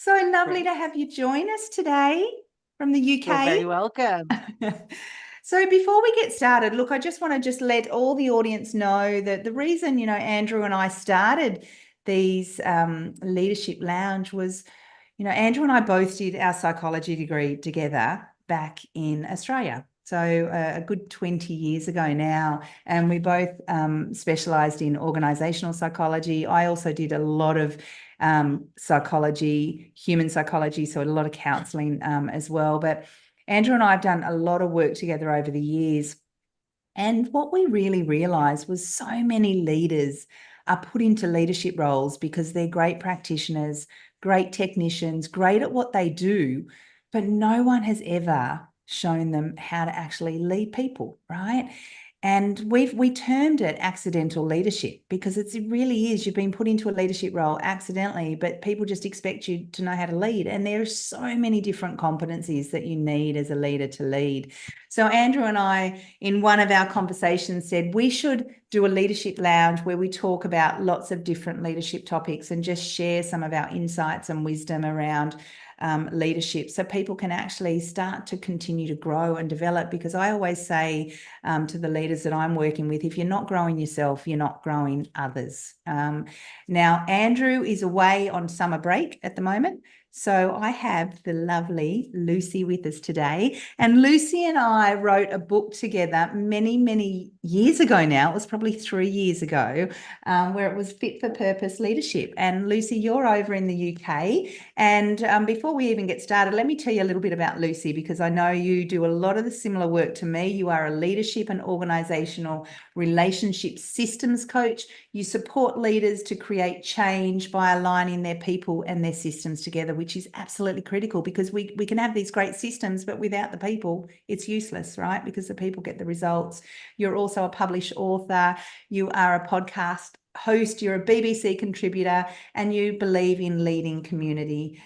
So lovely Great. to have you join us today from the You're very UK. welcome. So before we get started, look, I just want to let all the audience know that the reason, Andrew and I started these leadership lounge was, Andrew and I both did our psychology degree together back in Australia. So a good 20 years ago now, and we both specialised in organisational psychology. I also did a lot of psychology, human psychology, so a lot of counselling as well. But Andrew and I have done a lot of work together over the years. And what we really realised was so many leaders are put into leadership roles because they're great practitioners, great technicians, great at what they do, but no one has ever shown them how to actually lead people, right? And we termed it accidental leadership because it really is. You've been put into a leadership role accidentally, but people just expect you to know how to lead. And there are so many different competencies that you need as a leader to lead. So Andrew and I, in one of our conversations, said we should do a leadership lounge where we talk about lots of different leadership topics and just share some of our insights and wisdom around leadership so people can actually start to continue to grow and develop. Because I always say to the leaders that I'm working with, if you're not growing yourself, you're not growing others. Now, Andrew is away on summer break at the moment. So I have the lovely Lucy with us today. And Lucy and I wrote a book together many, many years ago now. It was probably 3 years ago, where it was Fit for Purpose Leadership. And Lucy, you're over in the UK. And before we even get started, let me tell you a little bit about Lucy, because I know you do a lot of the similar work to me. You are a leadership and organisational relationship systems coach. You support leaders to create change by aligning their people and their systems together, which is absolutely critical, because we can have these great systems, but without the people, it's useless, right? Because the people get the results. You're also a published author. You are a podcast host. You're a BBC contributor, and you believe in leading community.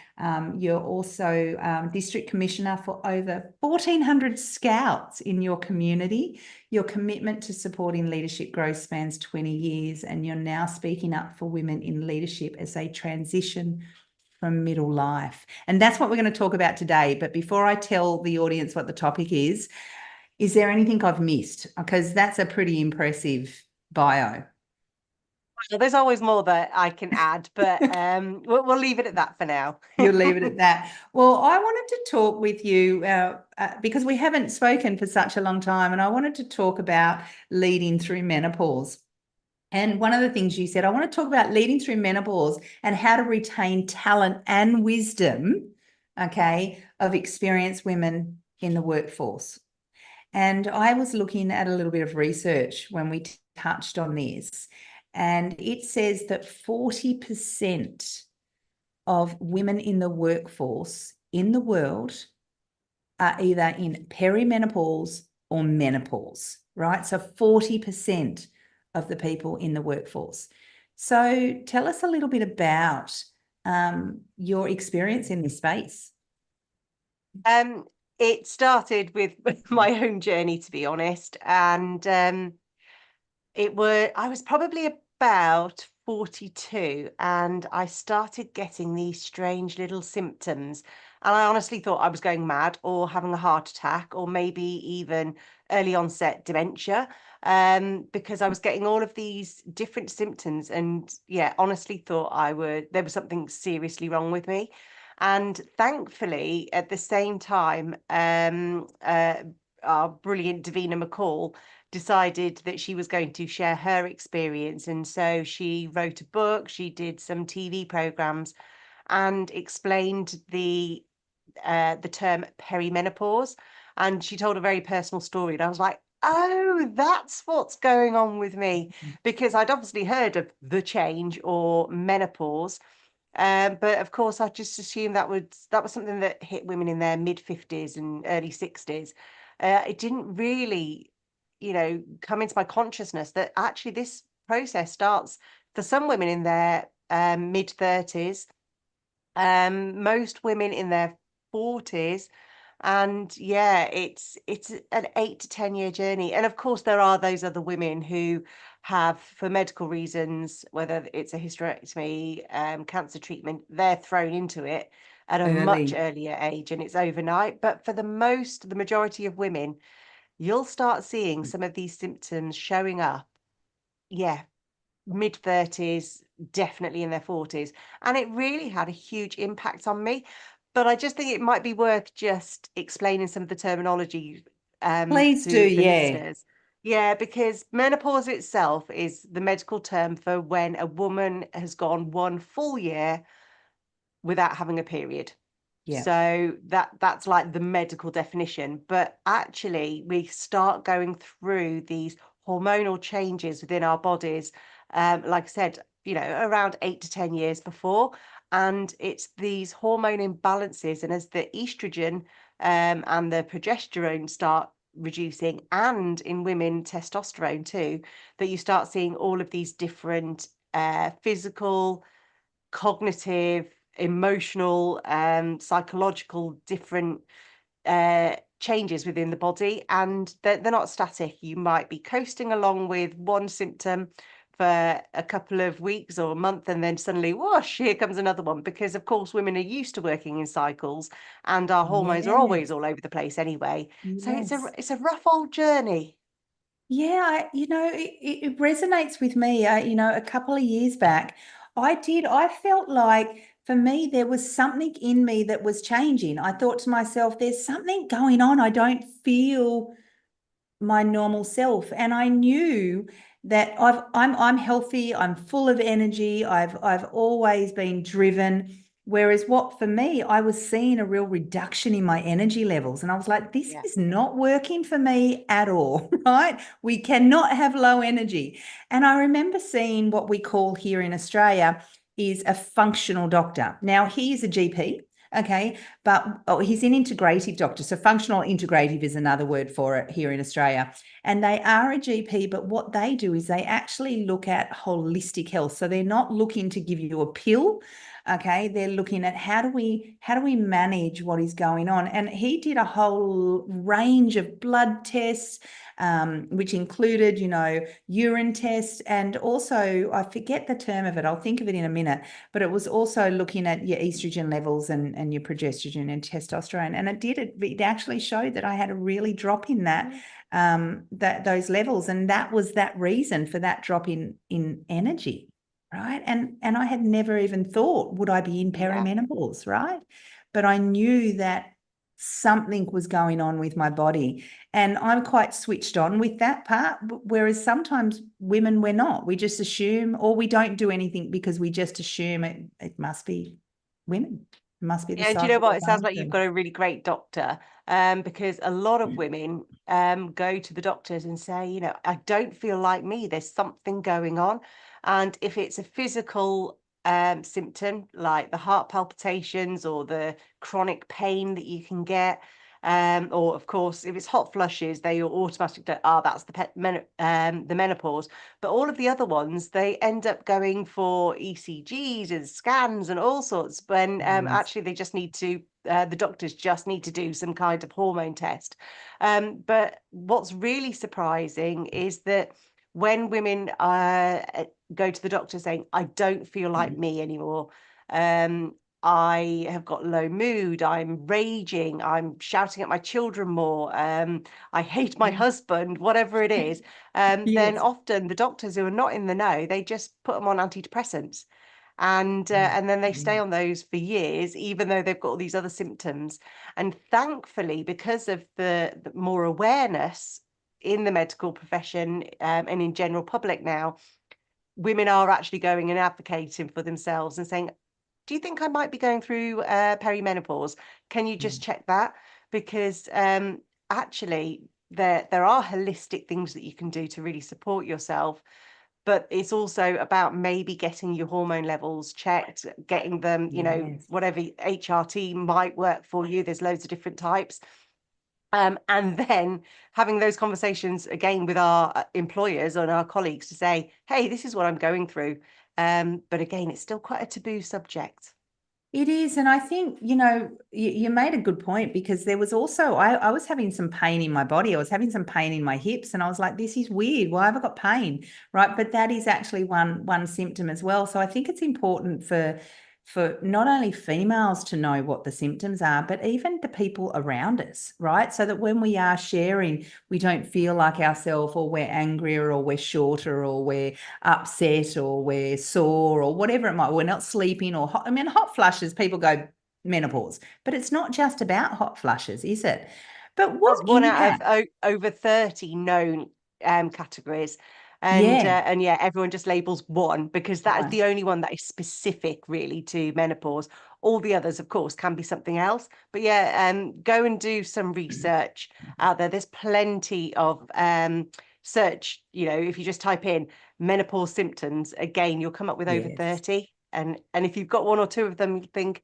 You're also district commissioner for over 1,400 scouts in your community. Your commitment to supporting leadership growth spans 20 years, and you're now speaking up for women in leadership as they transition from middle life. And that's what we're going to talk about today. But before I tell the audience what the topic is there anything I've missed? Because that's a pretty impressive bio. Well, there's always more that I can add, but we'll leave it at that for now. You'll leave it at that. Well, I wanted to talk with you because we haven't spoken for such a long time, and I wanted to talk about leading through menopause. And one of the things you said, I want to talk about leading through menopause and how to retain talent and wisdom, okay, of experienced women in the workforce. And I was looking at a little bit of research when we touched on this, and it says that 40% of women in the workforce in the world are either in perimenopause or menopause, right? So 40% of the people in the workforce. So tell us a little bit about your experience in this space. It started with my own journey, to be honest, and I was probably about 42, and I started getting these strange little symptoms. And I honestly thought I was going mad or having a heart attack or maybe even early onset dementia, because I was getting all of these different symptoms, and yeah, honestly thought there was something seriously wrong with me. And thankfully, at the same time, our brilliant Davina McCall decided that she was going to share her experience. And so she wrote a book, she did some TV programs, and explained the term perimenopause. And she told a very personal story. And I was like, oh, that's what's going on with me. Because I'd obviously heard of the change or menopause. But of course, I just assumed that was something that hit women in their mid-50s and early 60s. It didn't really, come into my consciousness that actually this process starts for some women in their mid-30s, most women in their 40s. And yeah, it's an 8 to 10 year journey. And of course, there are those other women who have, for medical reasons, whether it's a hysterectomy, cancer treatment, they're thrown into it at a much Early. earlier age and it's overnight. But for the majority of women, you'll start seeing some of these symptoms showing up, yeah, mid-30s, definitely in their 40s. And it really had a huge impact on me. But I just think it might be worth just explaining some of the terminology Please do, to the yeah. listeners. Yeah, because menopause itself is the medical term for when a woman has gone one full year without having a period. Yeah. So that's like the medical definition. But actually, we start going through these hormonal changes within our bodies, like I said, around 8 to 10 years before. And it's these hormone imbalances. And as the estrogen and the progesterone start reducing, and in women, testosterone too, that you start seeing all of these different physical, cognitive, emotional, psychological different changes within the body, and they're not static. You might be coasting along with one symptom for a couple of weeks or a month, and then suddenly, whoosh, here comes another one. Because of course, women are used to working in cycles, and our hormones are always Yes. all over the place anyway. So Yes. it's a rough old journey. Yeah, it resonates with me. A couple of years back, I felt like for me, there was something in me that was changing. I thought to myself, there's something going on. I don't feel my normal self. And I knew that I'm healthy, I'm full of energy, I've always been driven. Whereas what for me, I was seeing a real reduction in my energy levels. And I was like, this Yeah. is not working for me at all, right? We cannot have low energy. And I remember seeing what we call here in Australia is a functional doctor. Now, he is a GP. Okay, but he's an integrative doctor. So functional integrative is another word for it here in Australia. And they are a GP, but what they do is they actually look at holistic health. So they're not looking to give you a pill. Okay, they're looking at how do we manage what is going on. And he did a whole range of blood tests, which included, urine tests, and also I forget the term of it. I'll think of it in a minute, but it was also looking at your estrogen levels and your progesterone and testosterone. And it actually showed that I had a really drop in that those levels. And that was that reason for that drop in energy. Right. And I had never even thought, would I be in Yeah. perimenopause? Right. But I knew that something was going on with my body. And I'm quite switched on with that part. Whereas sometimes women, we're not. We just assume, or we don't do anything because we just assume it must be women. It must be the Yeah, and do you know cycle what? they're It sounds going like you've through. got a really great doctor, because a lot of women go to the doctors and say, I don't feel like me. There's something going on. And if it's a physical symptom like the heart palpitations or the chronic pain that you can get, or of course, if it's hot flushes, they automatically go, that's the menopause. But all of the other ones, they end up going for ECGs and scans and all sorts when Yes. actually they just need to, the doctors just need to do some kind of hormone test. But what's really surprising is that when women go to the doctor saying, I don't feel like me anymore, um, I have got low mood, I'm raging, I'm shouting at my children more, I hate my Yeah. husband, whatever it is, then Yes. often the doctors who are not in the know, they just put them on antidepressants. And then they stay Yeah. on those for years, even though they've got all these other symptoms. And thankfully, because of the more awareness in the medical profession, and in general public now, women are actually going and advocating for themselves and saying, do you think I might be going through perimenopause? Can you Yeah. just check that? Because actually, there are holistic things that you can do to really support yourself, but it's also about maybe getting your hormone levels checked, getting them, Yes. whatever HRT might work for you. There's loads of different types. And then having those conversations again with our employers and our colleagues to say, hey, this is what I'm going through. But again, it's still quite a taboo subject. It is. And I think, you made a good point, because there was also, I was having some pain in my body. I was having some pain in my hips, and I was like, this is weird. Why have I got pain? Right. But that is actually one symptom as well. So I think it's important for not only females to know what the symptoms are, but even the people around us, right? So that when we are sharing, we don't feel like ourselves, or we're angrier, or we're shorter, or we're upset, or we're sore, or whatever it might. We're not sleeping, or hot. I mean, hot flushes, people go menopause, but it's not just about hot flushes, is it? But what That's one out impact? of over 30 known categories. Yeah, And yeah, everyone just labels one because that is one. the only one that is specific really to menopause. All the others, of course, can be something else. But yeah, go and do some research out there. There's plenty of search, if you just type in menopause symptoms, again, you'll come up with over Yes. 30. And if you've got one or two of them, you think,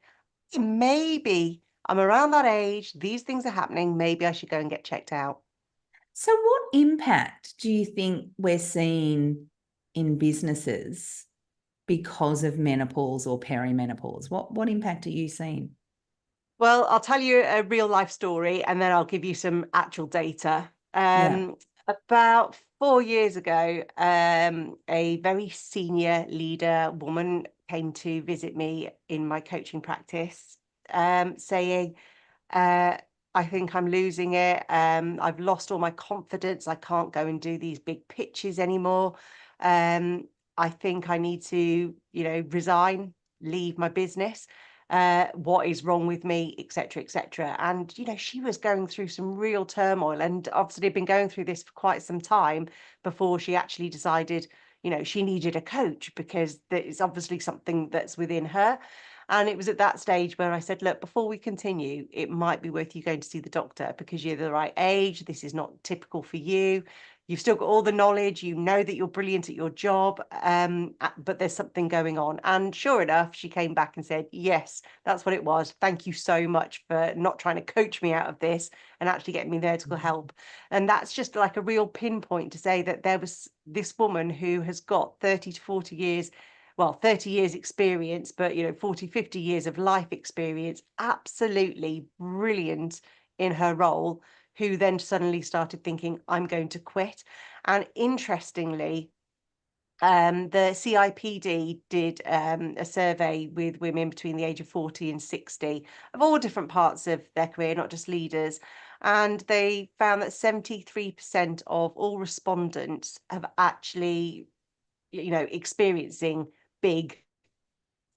maybe I'm around that age, these things are happening, maybe I should go and get checked out. So what impact do you think we're seeing in businesses because of menopause or perimenopause? What impact are you seeing? Well, I'll tell you a real life story and then I'll give you some actual data. Yeah. About 4 years ago, a very senior leader woman came to visit me in my coaching practice, saying, Uh, I think I'm losing it. I've lost all my confidence. I can't go and do these big pitches anymore. Um, I think I need to, resign, leave my business. What is wrong with me, etc., etc. And she was going through some real turmoil, and obviously had been going through this for quite some time before she actually decided, she needed a coach because it's obviously something that's within her. And it was at that stage where I said, look, before we continue, it might be worth you going to see the doctor because you're the right age. This is not typical for you. You've still got all the knowledge. You know that you're brilliant at your job, but there's something going on. And sure enough, she came back and said, yes, that's what it was. Thank you so much for not trying to coach me out of this and actually getting me medical help. And that's just like a real pinpoint to say that there was this woman who has got 30 to 40 years, well, 30 years experience, but 40, 50 years of life experience, absolutely brilliant in her role, who then suddenly started thinking, I'm going to quit. And interestingly, the CIPD did a survey with women between the age of 40 and 60 of all different parts of their career, not just leaders. And they found that 73% of all respondents have actually, experiencing big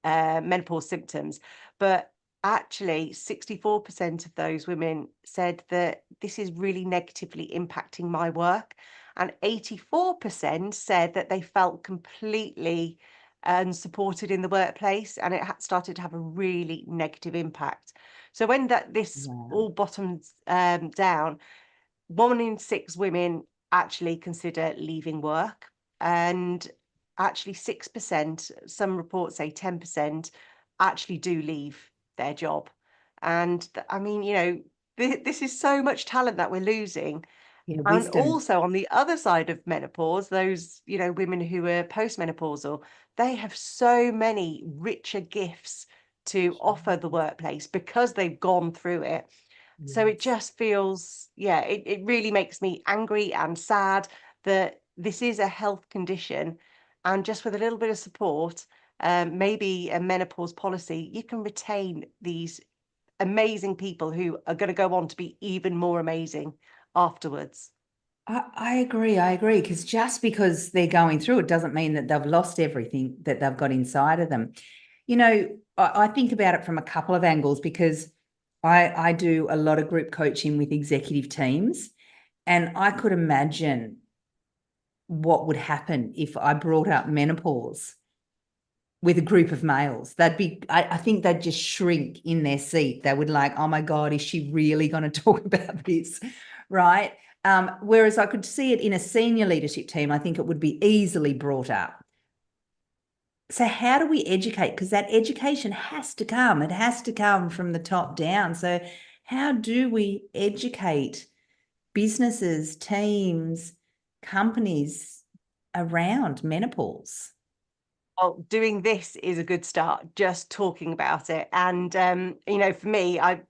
menopause symptoms. But actually, 64% of those women said that this is really negatively impacting my work. And 84% said that they felt completely unsupported in the workplace and it started to have a really negative impact. So when this Wow. all bottoms down, 1 in 6 women actually consider leaving work, and actually 6%, some reports say 10%, actually do leave their job. And I mean, this is so much talent that we're losing. Yeah, And wisdom. also on the other side of menopause, those, women who are postmenopausal, they have so many richer gifts to offer the workplace because they've gone through it. So it Yes. just feels, yeah, it really makes me angry and sad that this is a health condition. And just with a little bit of support, maybe a menopause policy, you can retain these amazing people who are going to go on to be even more amazing afterwards. I agree. I agree. Because just because they're going through it doesn't mean that they've lost everything that they've got inside of them. I think about it from a couple of angles, because I do a lot of group coaching with executive teams, and I could imagine what would happen if I brought up menopause with a group of males. I think they'd just shrink in their seat. They would like, oh my God, is she really going to talk about this? Right. Whereas I could see it in a senior leadership team, I think it would be easily brought up. So how do we educate? Because that education has to come. It has to come from the top down. So how do we educate businesses, teams, companies around menopause? Well, doing this is a good start, just talking about it. And, for me, I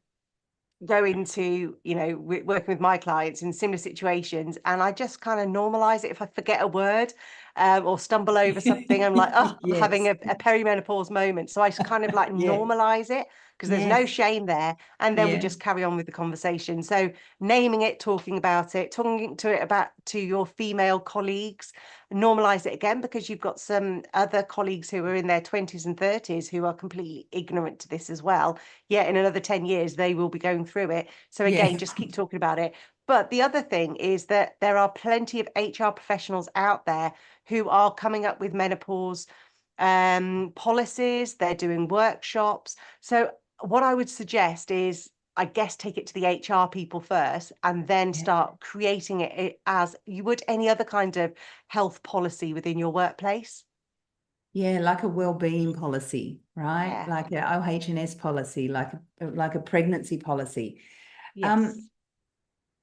go into, working with my clients in similar situations, and I just kind of normalize it. If I forget a word, or stumble over something, I'm like, oh, I'm having Yes. a perimenopause moment. So I just kind of like Yeah. normalize it, because there's no Yes. shame there. And then we Yeah. just carry on with the conversation. So naming it, talking about it, talking to it about to your female colleagues, normalize it again, because you've got some other colleagues who are in their 20s and 30s who are completely ignorant to this as well. Yeah, in another 10 years, they will be going through it. So again, Yeah. just keep talking about it. But the other thing is that there are plenty of HR professionals out there who are coming up with menopause policies. They're doing workshops. So what I would suggest is, I guess, take it to the HR people first, and then Yeah. start creating it as you would any other kind of health policy within your workplace. Yeah, like a well-being policy, right? Yeah. Like a OH&S policy, like a pregnancy policy. Yes.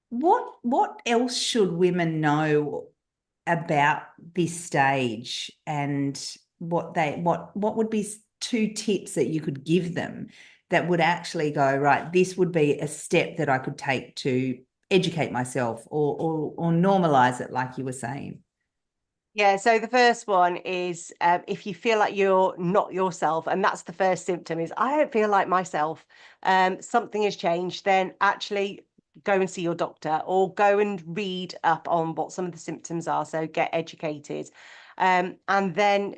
What else should women know about this stage, and what would be two tips that you could give them that would actually go, right, this would be a step that I could take to educate myself or normalize it, like you were saying? Yeah, so the first one is, if you feel like you're not yourself, and that's the first symptom, is I don't feel like myself, something has changed, then actually go and see your doctor, or go and read up on what some of the symptoms are. So get educated. And then,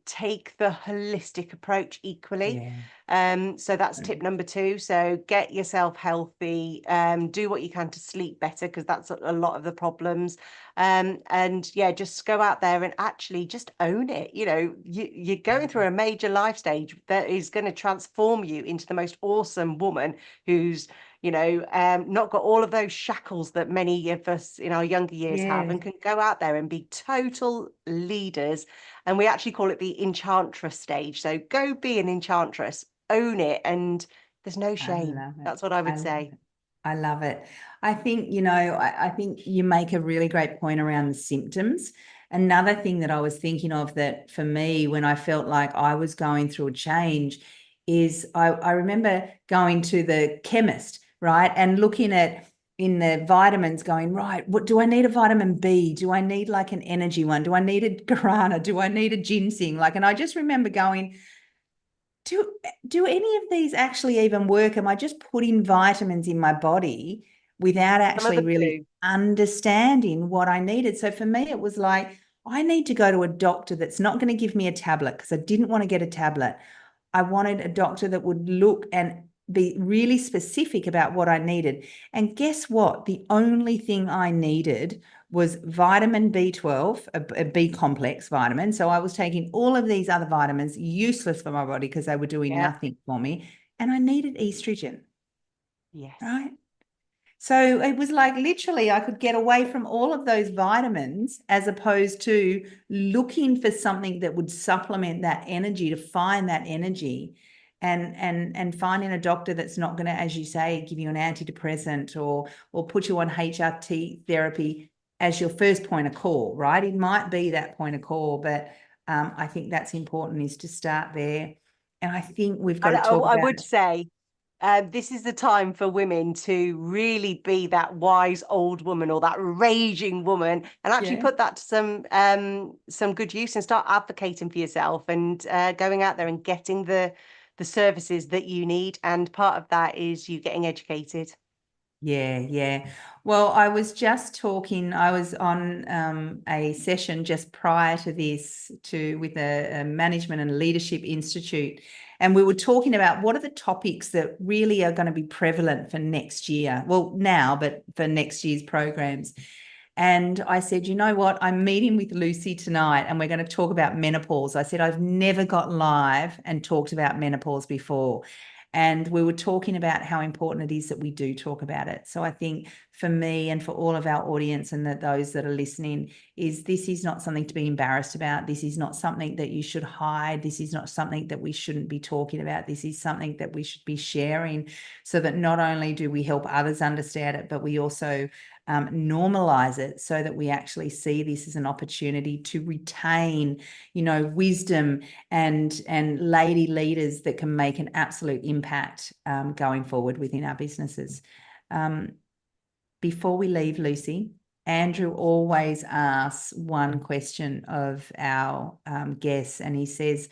take the holistic approach equally. Yeah. So that's tip number two. So get yourself healthy, do what you can to sleep better, because that's a lot of the problems. And yeah, just go out there and actually just own it. You're going through a major life stage that is going to transform you into the most awesome woman who's, not got all of those shackles that many of us in our younger years have, Yeah. and can go out there and be total leaders. And we actually call it the enchantress stage. So go be an enchantress, own it, and there's no I shame. love it. That's what I I would love say. it. I love it. I think, I think you make a really great point around the symptoms. Another thing that I was thinking of that for me, when I felt like I was going through a change, is I remember going to the chemist, right, and looking at in the vitamins, going, right, what do I need? A vitamin B? Do I need like an energy one? Do I need a guarana? Do I need a ginseng? Like, and I just remember going, do any of these actually even work? Am I just putting vitamins in my body without Some of actually them really do. understanding what I needed? So for me, it was like, I need to go to a doctor that's not going to give me a tablet, because I didn't want to get a tablet. I wanted a doctor that would look and be really specific about what I needed. And guess what? The only thing I needed was vitamin B12, a B complex vitamin. So I was taking all of these other vitamins, useless for my body because they were doing Yeah. nothing for me. And I needed estrogen, Yes. right? So it was like literally I could get away from all of those vitamins, as opposed to looking for something that would supplement that energy, to find that energy, and finding a doctor that's not going to, as you say, give you an antidepressant or put you on HRT therapy as your first point of call, right? It might be that point of call, but I think that's important, is to start there. And I think we've got And to talk I about, would say, this is the time for women to really be that wise old woman, or that raging woman, and actually yeah. put that to some good use, and start advocating for yourself, and going out there and getting the services that you need. And part of that is you getting educated. Yeah, yeah. Well, I was just talking, I was on a session just prior to this with a Management and Leadership Institute, and we were talking about what are the topics that really are going to be prevalent for next year. Well, now, but for next year's programs. And I said, you know what? I'm meeting with Lucy tonight and we're going to talk about menopause. I said, I've never got live and talked about menopause before. And we were talking about how important it is that we do talk about it. So I think for me and for all of our audience and those that are listening, is this is not something to be embarrassed about. This is not something that you should hide. This is not something that we shouldn't be talking about. This is something that we should be sharing, so that not only do we help others understand it, but we also normalize it, so that we actually see this as an opportunity to retain, wisdom and lady leaders that can make an absolute impact going forward within our businesses. Before we leave, Lucy, Andrew always asks one question of our guests, and he says,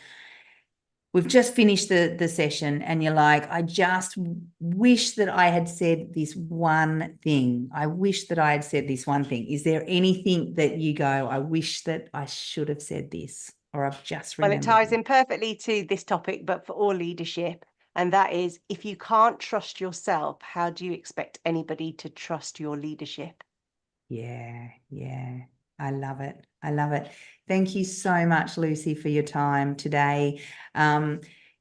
we've just finished the session and you're like, I just wish that I had said this one thing. I wish that I had said this one thing. Is there anything that you go, I wish that I should have said this, or I've just remembered? Well, it ties in perfectly to this topic, but for all leadership. And that is, if you can't trust yourself, how do you expect anybody to trust your leadership? Yeah. I love it. I love it. Thank you so much, Lucy, for your time today.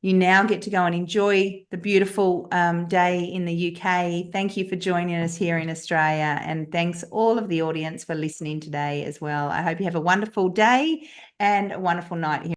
You now get to go and enjoy the beautiful day in the UK. Thank you for joining us here in Australia. And thanks all of the audience for listening today as well. I hope you have a wonderful day and a wonderful night here.